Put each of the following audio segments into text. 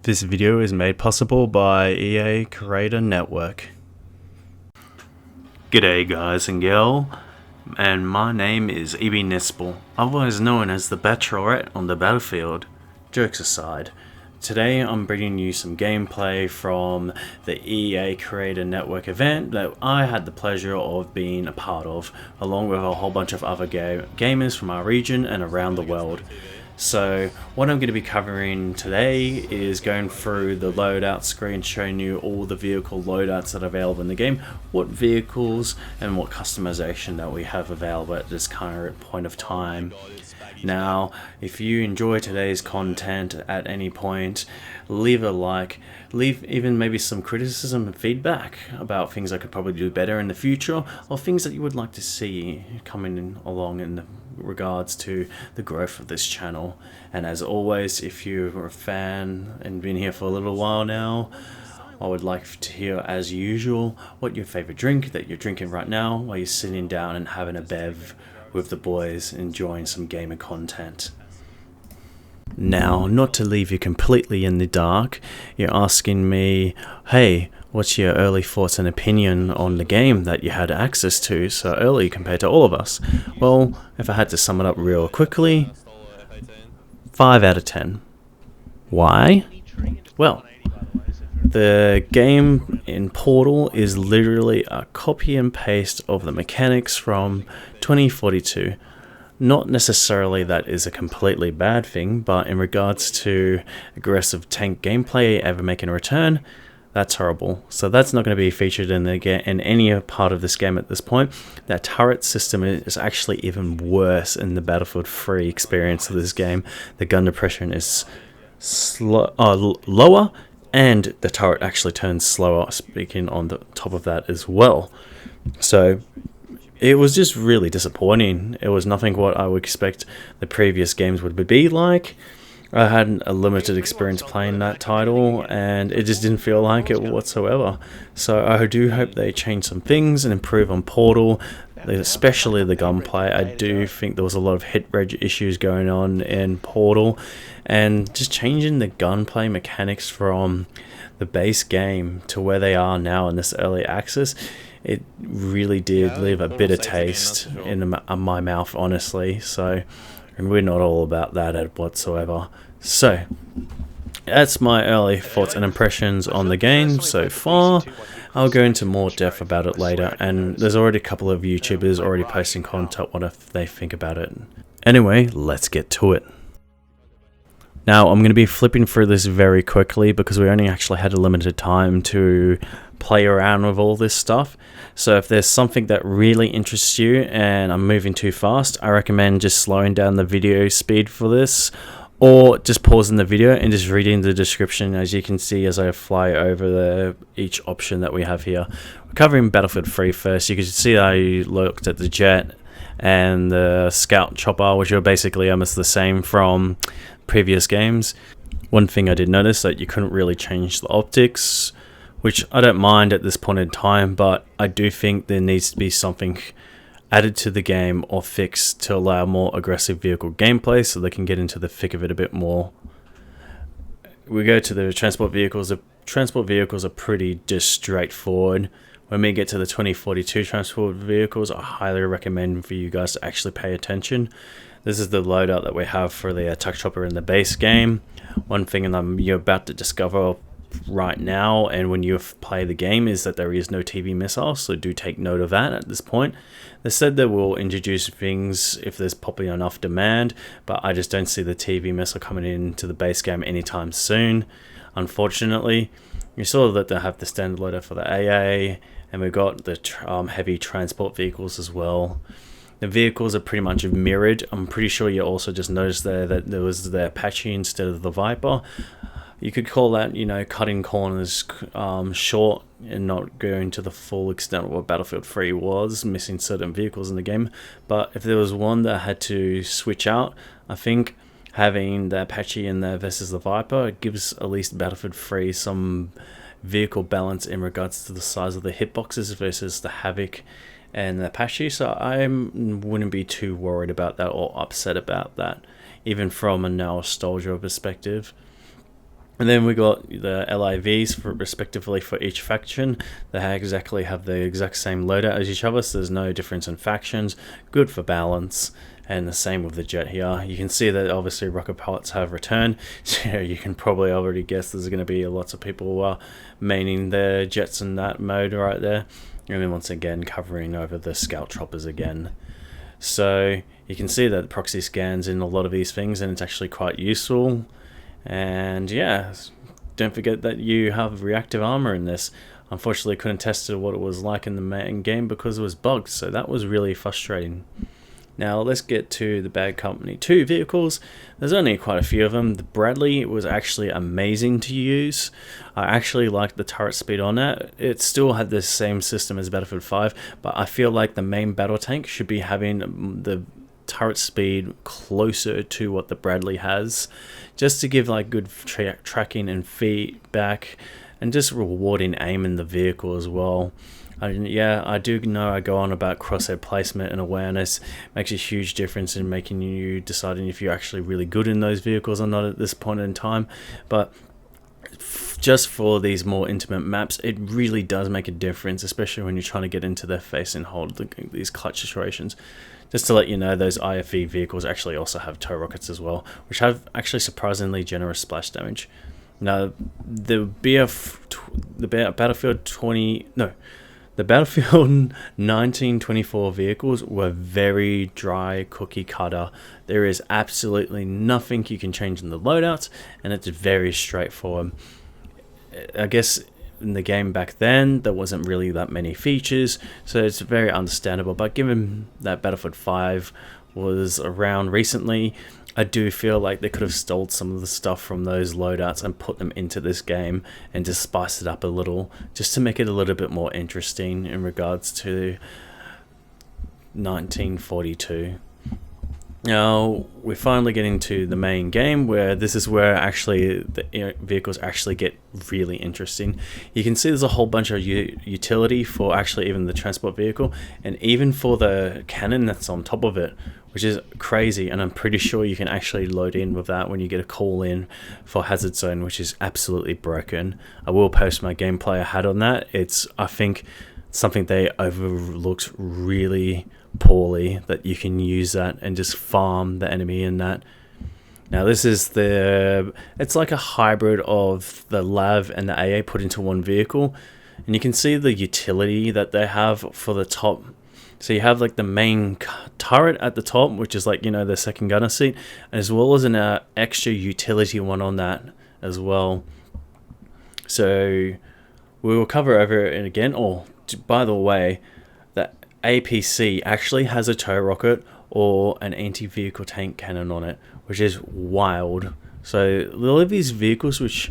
This video is made possible by EA Creator Network. G'day guys and gal, and my name is Ibi Nispel, otherwise known as the Bachelorette on the Battlefield. Jokes aside, today I'm bringing you some gameplay from the EA Creator Network event that I had the pleasure of being a part of, along with a whole bunch of other gamers from our region and around the world. So what I'm going to be covering today is going through the loadout screen, showing you all the vehicle loadouts that are available in the game, what vehicles and what customization that we have available at this current point of time. Now, if you enjoy today's content at any point, leave a like, leave even maybe some criticism and feedback about things I could probably do better in the future, or things that you would like to see coming along in regards to the growth of this channel. And as always, if you're a fan and been here for a little while now, I would like to hear, as usual, what your favorite drink that you're drinking right now while you're sitting down and having a bev with the boys, enjoying some gamer content. Now, not to leave you completely in the dark, you're asking me, hey, what's your early thoughts and opinion on the game that you had access to so early compared to all of us? Well, if I had to sum it up real quickly, 5 out of 10. Why? Well, the game in Portal is literally a copy and paste of the mechanics from 2042. Not necessarily that is a completely bad thing, but in regards to aggressive tank gameplay ever making a return, that's horrible. So that's not going to be featured in any part of this game at this point. That turret system is actually even worse in the Battlefield 3 experience of this game. The gun depression is lower, and the turret actually turns slower, speaking on the top of that as well. So it was just really disappointing. It was nothing what I would expect the previous games would be like. I had a limited experience playing that title, and it just didn't feel like it whatsoever. So I do hope they change some things and improve on Portal, especially the gunplay. I do think there was a lot of hit reg issues going on in Portal, and just changing the gunplay mechanics from the base game to where they are now in this early access, it really did leave a bitter taste in my mouth, honestly. So, and we're not all about that whatsoever. So, that's my early thoughts and impressions on the game so far. I'll go into more depth about it later, and there's already a couple of YouTubers already posting content what if they think about it. Anyway, let's get to it. Now, I'm going to be flipping through this very quickly because we only actually had a limited time to play around with all this stuff. So if there's something that really interests you and I'm moving too fast, I recommend just slowing down the video speed for this, or just pausing the video and just reading the description, as you can see as I fly over each option that we have here. We're covering Battlefield 3 first. You can see I looked at the jet and the scout chopper, which are basically almost the same from previous games. One thing I did notice that you couldn't really change the optics, which I don't mind at this point in time, but I do think there needs to be something added to the game or fixed to allow more aggressive vehicle gameplay so they can get into the thick of it a bit more. We go to the transport vehicles. The transport vehicles are pretty just straightforward. When we get to the 2042 transport vehicles, I highly recommend for you guys to actually pay attention. This is the loadout that we have for the attack chopper in the base game. One thing you're about to discover right now, and when you play the game, is that there is no TV missile, so do take note of that at this point. They said they will introduce things if there's probably enough demand, but I just don't see the TV missile coming into the base game anytime soon, unfortunately. You saw that they have the standard loader for the AA, and we've got the heavy transport vehicles as well. The vehicles are pretty much mirrored. I'm pretty sure you also just noticed there that there was the Apache instead of the Viper. You could call that, cutting corners short and not going to the full extent of what Battlefield 3 was, missing certain vehicles in the game. But if there was one that had to switch out, I think having the Apache in there versus the Viper gives at least Battlefield 3 some vehicle balance in regards to the size of the hitboxes versus the Havoc and the Apache. So I wouldn't be too worried about that or upset about that, even from a nostalgia perspective. And then we got the LIVs for respectively for each faction. They exactly have the exact same loadout as each other, so there's no difference in factions. Good for balance. And the same with the jet here. You can see that obviously rocket pilots have returned. So you can probably already guess there's going to be lots of people maining their jets in that mode right there. And then once again covering over the scout choppers again. So you can see that the proxy scans in a lot of these things, and it's actually quite useful. And yeah, don't forget that you have reactive armor in this. Unfortunately, couldn't test what it was like in the main game because it was bugged, so that was really frustrating. Now let's get to the Bad Company 2 vehicles. There's only quite a few of them. The Bradley was actually amazing to use. I actually liked the turret speed on it. It still had the same system as Battlefield 5, but I feel like the main battle tank should be having the turret speed closer to what the Bradley has, just to give like good tracking and feedback, and just rewarding aim in the vehicle as well. I do know I go on about crosshair placement and awareness. Makes a huge difference in making you deciding if you're actually really good in those vehicles or not at this point in time. But just for these more intimate maps, it really does make a difference, especially when you're trying to get into their face and hold these clutch situations. Just to let you know, those IFV vehicles actually also have tow rockets as well, which have actually surprisingly generous splash damage. Now, the Battlefield 1924 vehicles were very dry cookie cutter. There is absolutely nothing you can change in the loadouts, and it's very straightforward. I guess in the game back then, there wasn't really that many features, so it's very understandable. But given that Battlefield 5 was around recently, I do feel like they could have stole some of the stuff from those loadouts and put them into this game and just spice it up a little, just to make it a little bit more interesting in regards to 1942. Now we're finally getting to the main game, where this is where actually the vehicles actually get really interesting. You can see there's a whole bunch of utility for actually even the transport vehicle, and even for the cannon that's on top of it, which is crazy. And I'm pretty sure you can actually load in with that when you get a call in for Hazard Zone, which is absolutely broken. I will post my gameplay I had on that. It's, I think, something they overlooked really poorly, that you can use that and just farm the enemy in that. Now this is it's like a hybrid of the LAV and the AA put into one vehicle, and you can see the utility that they have for the top. So you have like the main turret at the top, which is like, you know, the second gunner seat, as well as an extra utility one on that as well. So we will cover over it again. Oh, by the way, the APC actually has a tow rocket or an anti-vehicle tank cannon on it, which is wild. So a lot of these vehicles, which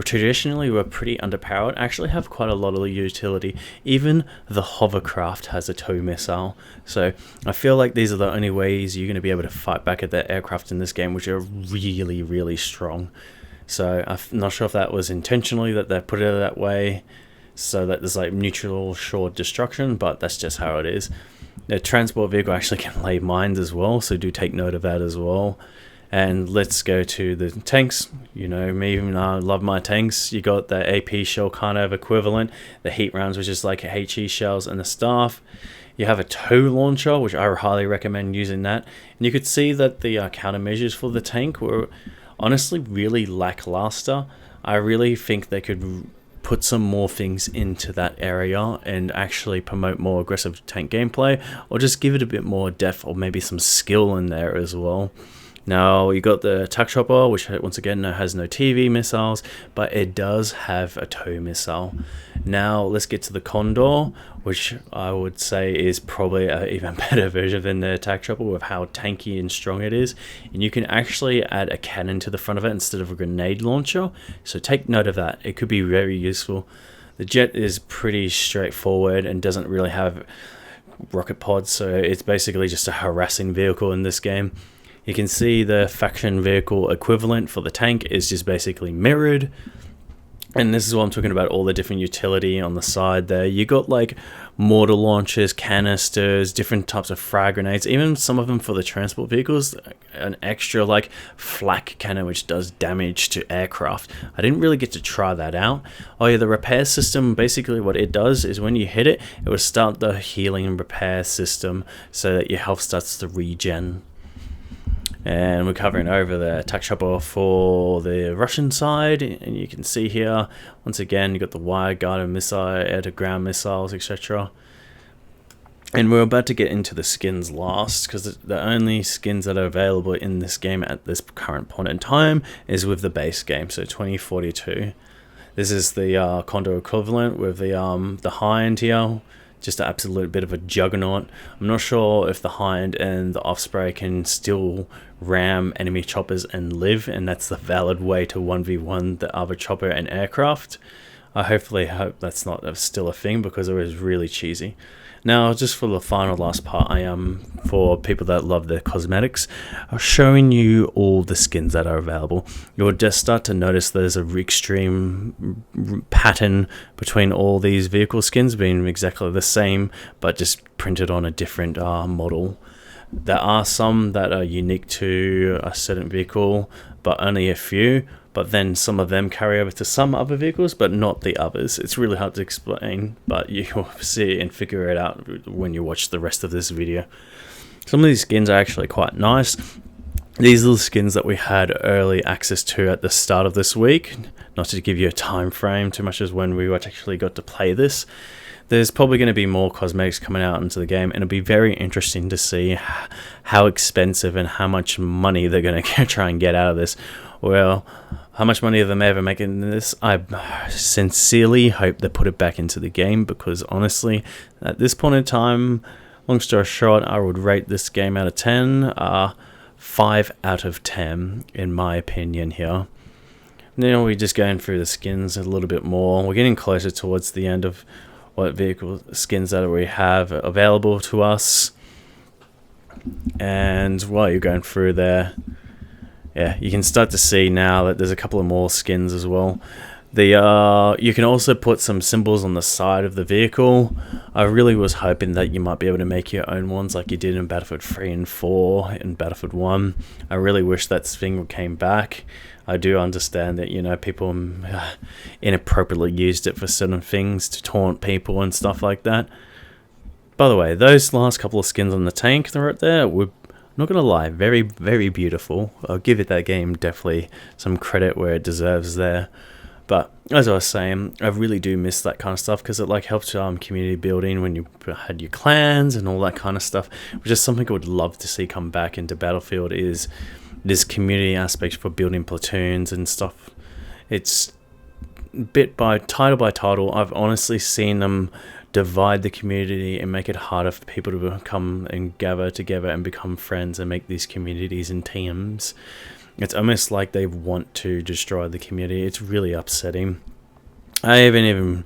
traditionally were pretty underpowered, actually have quite a lot of really Even the hovercraft has a tow missile. So I feel like these are the only ways you're going to be able to fight back at the aircraft in this game, which are really, really strong. So I'm not sure if that was intentionally that they put it that way, so that there's like mutual short destruction, but that's just how it is. The transport vehicle actually can lay mines as well, so do take note of that as well. And let's go to the tanks. You know me, even I love my tanks. You got the AP shell kind of equivalent, the heat rounds, which is like HE shells, and the staff. You have a tow launcher, which I highly recommend using that. And you could see that the countermeasures for the tank were honestly really lackluster. I really think they could put some more things into that area and actually promote more aggressive tank gameplay, or just give it a bit more depth, or maybe some skill in there as well. Now you got the attack chopper, which once again has no TV missiles, but it does have a tow missile. Now let's get to the Condor, which I would say is probably an even better version than the attack chopper with how tanky and strong it is. And you can actually add a cannon to the front of it instead of a grenade launcher, so take note of that. It could be very useful. The jet is pretty straightforward and doesn't really have rocket pods, so it's basically just a harassing vehicle in this game. You can see the faction vehicle equivalent for the tank is just basically mirrored. And this is what I'm talking about, all the different utility on the side there. You got like mortar launchers, canisters, different types of frag grenades, even some of them for the transport vehicles, an extra like flak cannon which does damage to aircraft. I didn't really get to try that out. Oh yeah, the repair system, basically what it does is when you hit it, it will start the healing and repair system so that your health starts to regen. And we're covering over the attack chopper for the Russian side, and you can see here once again you got the wire guided missile, air to ground missiles, etc. And we're about to get into the skins last, because the only skins that are available in this game at this current point in time is with the base game, so 2042. This is the Condor equivalent with the Hind here. Just an absolute bit of a juggernaut. I'm not sure if the Hind and the Osprey can still ram enemy choppers and live, and that's the valid way to 1v1 the other chopper and aircraft. I hopefully hope that's not still a thing, because it was really cheesy. Now, just for the final last part, I am, for people that love the cosmetics, I'm showing you all the skins that are available. You'll just start to notice there's a extreme pattern between all these vehicle skins being exactly the same, but just printed on a different model. There are some that are unique to a certain vehicle, but only a few. But then some of them carry over to some other vehicles, but not the others. It's really hard to explain, but you'll see and figure it out when you watch the rest of this video. Some of these skins are actually quite nice. These are the skins that we had early access to at the start of this week. Not to give you a time frame too much as when we actually got to play this. There's probably going to be more cosmetics coming out into the game, and it'll be very interesting to see how expensive and how much money they're going to try and get out of this. Well, how much money are they ever making this? I sincerely hope they put it back into the game, because honestly, at this point in time, long story short, I would rate this game out of 10, 5 out of 10 in my opinion here. Now we're just going through the skins a little bit more. We're getting closer towards the end of what vehicle skins that we have available to us. And while you're going through there, yeah, you can start to see now that there's a couple of more skins as well. You can also put some symbols on the side of the vehicle. I really was hoping that you might be able to make your own ones like you did in Battlefield 3 and 4 and Battlefield 1. I really wish that thing came back. I do understand that, you know, people inappropriately used it for certain things to taunt people and stuff like that. By the way, those last couple of skins on the tank right there were, not gonna lie, very, very beautiful. I'll give it that game definitely some credit where it deserves there. But as I was saying, I really do miss that kind of stuff, because it like helps community building when you had your clans and all that kind of stuff, which is something I would love to see come back into Battlefield, is this community aspect for building platoons and stuff. It's bit by title, I've honestly seen them divide the community and make it harder for people to come and gather together and become friends and make these communities and teams. It's almost like they want to destroy the community. It's really upsetting. I haven't even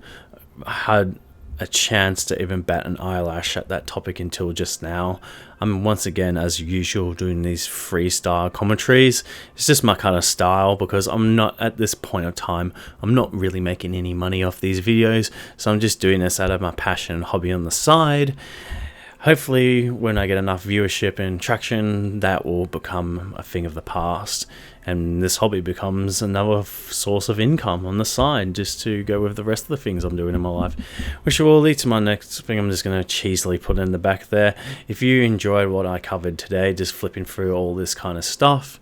had a chance to even bat an eyelash at that topic until just now. I'm once again, as usual, doing these freestyle commentaries. It's just my kind of style, because I'm not, at this point of time, I'm not really making any money off these videos, so I'm just doing this out of my passion and hobby on the side. Hopefully, when I get enough viewership and traction, that will become a thing of the past, and this hobby becomes another source of income on the side, just to go with the rest of the things I'm doing in my life, which will lead to my next thing. I'm just going to cheesily put in the back there. If you enjoyed what I covered today, just flipping through all this kind of stuff,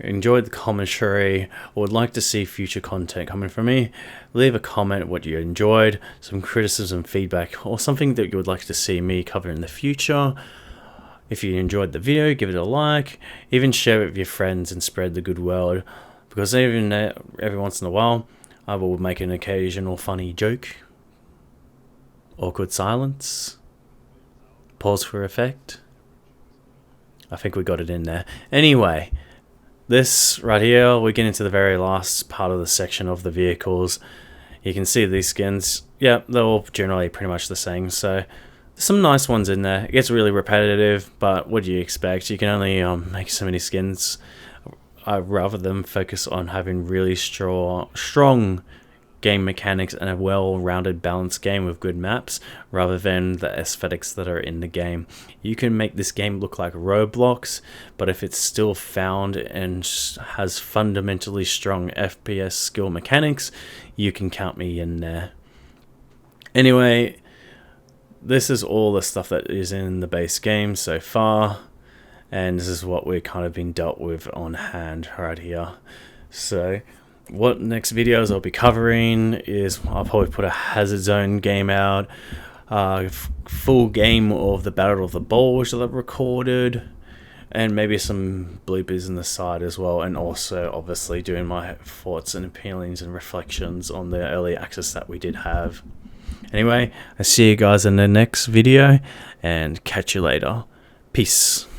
enjoyed the commentary, or would like to see future content coming from me, leave a comment what you enjoyed, some criticism, feedback, or something that you would like to see me cover in the future. If you enjoyed the video, give it a like, even share it with your friends and spread the good word, because even every once in a while I will make an occasional funny joke, awkward silence, pause for effect. I think we got it in there. Anyway, this right here, we get into the very last part of the section of the vehicles. You can see these skins, yeah, they're all generally pretty much the same, so there's some nice ones in there. It gets really repetitive, but what do you expect? You can only make so many skins. I'd rather them focus on having really strong game mechanics and a well-rounded balanced game with good maps rather than the aesthetics that are in the game. You can make this game look like Roblox, but if it's still found and has fundamentally strong FPS skill mechanics, you can count me in there. Anyway, this is all the stuff that is in the base game so far, and this is what we're kind of been dealt with on hand right here. So what next videos I'll be covering is I'll probably put a Hazard Zone game out, full game of the Battle of the Bulge that I've recorded, and maybe some bloopers in the side as well, and also obviously doing my thoughts and opinions and reflections on the early access that we did have. Anyway, I'll see you guys in the next video and catch you later. Peace.